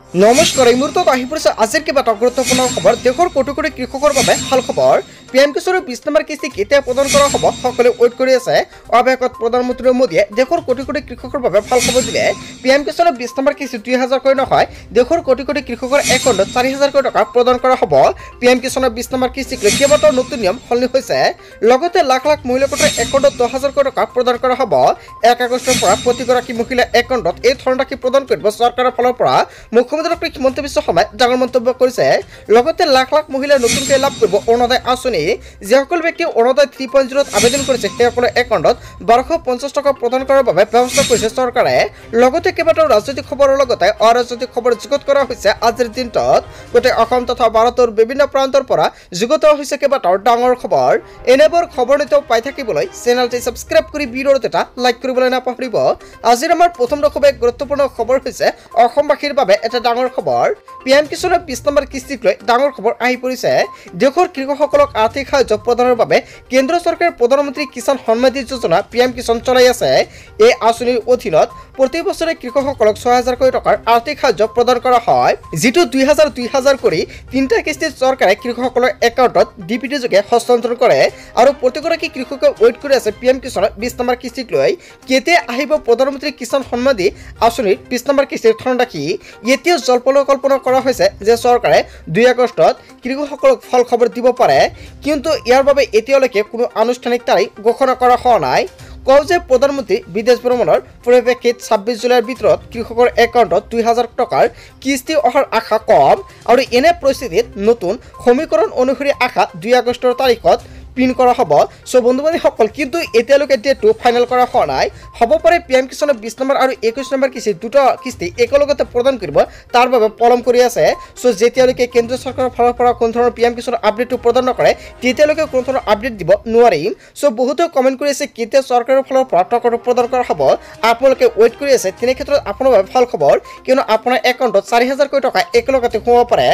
নমস্কাৰ এই মুহূৰ্তত আহি পৰিছে আজিৰ কেইবাটাও গুৰুত্বপূৰ্ণ খবৰ। দেশৰ কোটি কোটি কৃষকৰ বাবে ভাল খবৰ। পিএম কিষাণৰ 20 নম্বৰ কিস্তি কেতিয়া প্ৰদান কৰা হ'ব সকলোৱে ৱেইট কৰি আছে। অৱশেষত প্ৰধানমন্ত্ৰী মোদীয়ে দেশৰ কোটি কোটি কৃষকৰ বাবে ভাল খবৰ দিলে। পিএম কিষাণৰ 20 নম্বৰ কিস্তি 2000 কৈ নহয়, দেশৰ কোটি কোটি কৃষকৰ একাউণ্টত 4000 কোটি টকা প্ৰদান কৰা হ'ব। পিএম কিষাণৰ 20 নম্বৰ কিস্তিক লৈ কেইবাটাও নতুন নিয়ম সলনি হৈছে। লগতে লাখ লাখ মহিলাগোটৰ একাউণ্টত 10000 কোটি টকা প্ৰদান কৰা হ'ব। 1 আগষ্টৰ পৰা প্ৰতিগৰাকী মহিলা একাউণ্টত এই ধনৰাশি প্ৰদান কৰিব চৰকাৰৰ ফালৰ পৰা। মুখ্যমন্ত্ৰী ডক্টৰ হিমন্ত বিশ্ব শৰ্মাই ডাঙৰ মন্তব্য কৰিছে। লগতে লাখ লাখ মহিলাই নতুনকৈ লাভ কৰিব অৰুণোদয় আঁচনি। যিসকল ব্যক্তি অৰুণোদয় 3.0 আবেদন কৰিছে সেইসকলৰ একাউণ্টত 1250 টকা প্ৰদান কৰাৰ বাবে ব্যৱস্থা কৰিছে চৰকাৰে। লগতে কেইবাটাও ৰাজনৈতিক খবৰৰ লগতে অৰাজনৈতিক খবৰ যুগুত কৰা হৈছে আজিৰ দিনটোত। গোটেই অসম তথা ভাৰতৰ বিভিন্ন প্ৰান্তৰ পৰা যুগুত হৈছে কেইবাটাও ডাঙৰ খবৰ। এনেবোৰ খবৰ নিতৌ পাই থাকিবলৈ চেনেলটি ছাবস্ক্ৰাইব কৰি ভিডিঅ'ত এটা লাইক কৰিবলৈ নাপাহৰিব। আজিৰ আমাৰ প্ৰথম খুব গুৰুত্বপূৰ্ণ খবৰ হৈছে অসমবাসীৰ বাবে এটা ডাঙৰ খবৰ। পিএম কিষাণৰ 20 নম্বৰ কিস্তিক লৈ ডাঙৰ খবৰ আহি পৰিছে। দেশৰ কৃষকসকলক আৰ্থিক সাহায্য প্ৰদানৰ বাবে কেন্দ্ৰ চৰকাৰে প্ৰধানমন্ত্ৰী কিষাণ সন্মান নিধি যোজনা পিএম কিষাণ চলাই আছে। এই আঁচনিৰ অধীনত প্ৰতি বছৰে কৃষকসকলক 6000 কোটি টকাৰ আৰ্থিক সাহায্য প্ৰদান কৰা হয়, যিটো 2000 কৰি তিনিটা কিস্তিত চৰকাৰে কৃষকসকলৰ একাউণ্টত ডিপিটি যোগে হস্তান্তৰ কৰে। আৰু প্ৰতিগৰাকী কৃষকে ৱেইট কৰি আছে পিএম কিষাণৰ 20 নম্বৰ কিস্তিক লৈ। কেতিয়া আহিব প্ৰধানমন্ত্ৰী কিষাণ সন্মান নিধি আঁচনিৰ 20 নম্বৰ কিস্তিৰ ধনৰাশি? এতিয়া জল্পনা কৰা হৈছে যে চৰকাৰে 2 আগষ্টত কৃষকসকলক ফল খবৰ দিব পাৰে, কিন্তু ইয়াৰ বাবে এতিয়ালৈকে কোনো আনুষ্ঠানিক তাৰিখ ঘোষণা কৰা হোৱা নাই। কওঁ যে প্ৰধানমন্ত্ৰী বিদেশ ভ্ৰমণৰ পৰিপ্ৰেক্ষিত 26 জুলাইৰ ভিতৰত কৃষকৰ একাউণ্টত 2000 টকাৰ কিস্তি অহাৰ আশা কম। আৰু এনে পৰিস্থিতিত নতুন সমীকৰণ অনুসৰি আশা 2 আগষ্টৰ তাৰিখত পিন কৰা হ'ব। বন্ধু বান্ধৱীসকল, কিন্তু এতিয়ালৈকে ডেটটো ফাইনেল কৰা হোৱা নাই। হ'ব পাৰে পিএম কিষাণৰ 20 নম্বৰ আৰু 21 নম্বৰ কিস্তি দুটা কিস্তি একেলগতে প্ৰদান কৰিব, তাৰ বাবে পলম কৰি আছে। যেতিয়ালৈকে কেন্দ্ৰীয় চৰকাৰৰ ফালৰ পৰা কোনো ধৰণৰ পিএম কিষাণৰ আপডেটটো প্ৰদান নকৰে তেতিয়ালৈকে কোনো ধৰণৰ আপডেট দিব নোৱাৰিম। বহুতে কমেণ্ট কৰি আছে কেতিয়া চৰকাৰৰ ফালৰ পৰা টকাটো প্ৰদান কৰা হ'ব। আপোনালোকে ৱেইট কৰি আছে, তেনে ক্ষেত্ৰত আপোনাৰ বাবে ভাল খবৰ, কিয়নো আপোনাৰ একাউণ্টত 4000 কোটি টকা একেলগতে সোমাব পাৰে।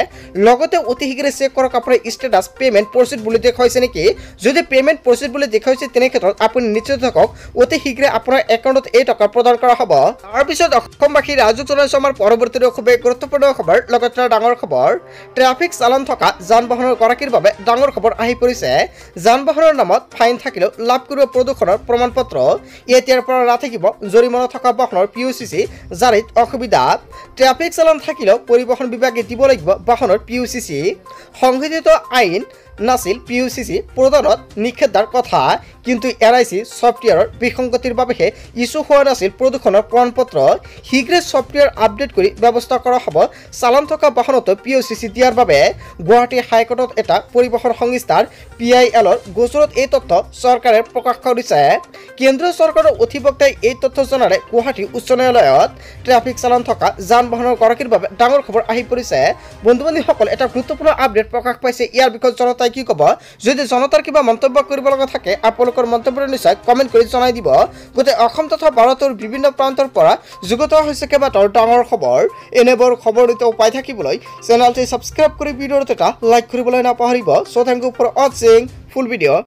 লগতে অতি শীঘ্ৰে চেক কৰক আপোনাৰ ষ্টেটাছ পেমেণ্ট প্ৰচিড বুলি দেখুৱাইছে নেকি। যদি পেমেণ্ট প্ৰচিড বুলি দেখুৱাইছে তেনে ক্ষেত্ৰত আপুনি নিশ্চিত থাকক অতি শীঘ্ৰে আপোনাৰ একাউণ্টত এই টকা প্ৰদান কৰা হ'ব। তাৰপিছত অসমবাসী ৰাজুক জনাইছো আমাৰ পৰৱৰ্তী খুব গুৰুত্বপূৰ্ণ খবৰ। লগতে ডাঙৰ খবৰ, ট্ৰাফিক চালান থকা যান বাহনৰ গৰাকীৰ বাবে ডাঙৰ খবৰ আহি পৰিছে। যান বাহনৰ নামত ফাইন থাকিলেও লাভ কৰিব প্ৰদূষণৰ প্ৰমাণপত্ৰ। এতিয়াৰ পৰা নাথাকিব জৰিমনা থকা বাহনৰ PUCC জাৰিত অসুবিধা। ট্ৰাফিক চালান থাকিলেও পৰিবহণ বিভাগে দিব লাগিব বাহনৰ PUCC। সংশোধিত আইন নাছিল PUCC প্ৰদানত নিষেধাজ্ঞাৰ কথা, কিন্তু এৰাইচি ছফ্টৱেৰৰ বিসংগতিৰ বাবেহে ইছ্যু হোৱা নাছিল প্ৰদূষণৰ প্ৰমাণপত্ৰ। শীঘ্ৰে ছফ্টৱেৰ আপডেট কৰি ব্যৱস্থা কৰা হ'ব চালান থকা বাহনতো PUCC দিয়াৰ বাবে। গুৱাহাটী হাইকোৰ্টত এটা পৰিবহণ সংস্থাৰ PILৰ গোচৰত এই তথ্য চৰকাৰে প্ৰকাশ কৰিছে। কেন্দ্ৰীয় চৰকাৰৰ অধিবক্তাই এই তথ্য জনালে গুৱাহাটী উচ্চ ন্যায়ালয়ত। ট্ৰাফিক চালান থকা যান বাহনৰ গৰাকীৰ বাবে ডাঙৰ খবৰ আহি পৰিছে। বন্ধু বান্ধৱীসকল, এটা গুৰুত্বপূৰ্ণ আপডেট প্ৰকাশ পাইছে। ইয়াৰ বিষয়ে জনতাই কি ক'ব? যদি জনতাৰ কিবা মন্তব্য কৰিব লগা থাকে আপোনালোকৰ মন্তব্য নিশ্চয় কমেণ্ট কৰি জনাই দিব। গোটেই অসম তথা ভাৰতৰ বিভিন্ন প্ৰান্তৰ পৰা যুগুত হৈছে কেইবাটাও ডাঙৰ খবৰ। এনেবোৰ খবৰ নিতৌ পাই থাকিবলৈ চেনেলটি ছাবস্ক্ৰাইব কৰি ভিডিঅ'ত এটা লাইক কৰিবলৈ নাপাহৰিব। থেংক ইউ ফৰ ৱাচিং ফুল ভিডিঅ'।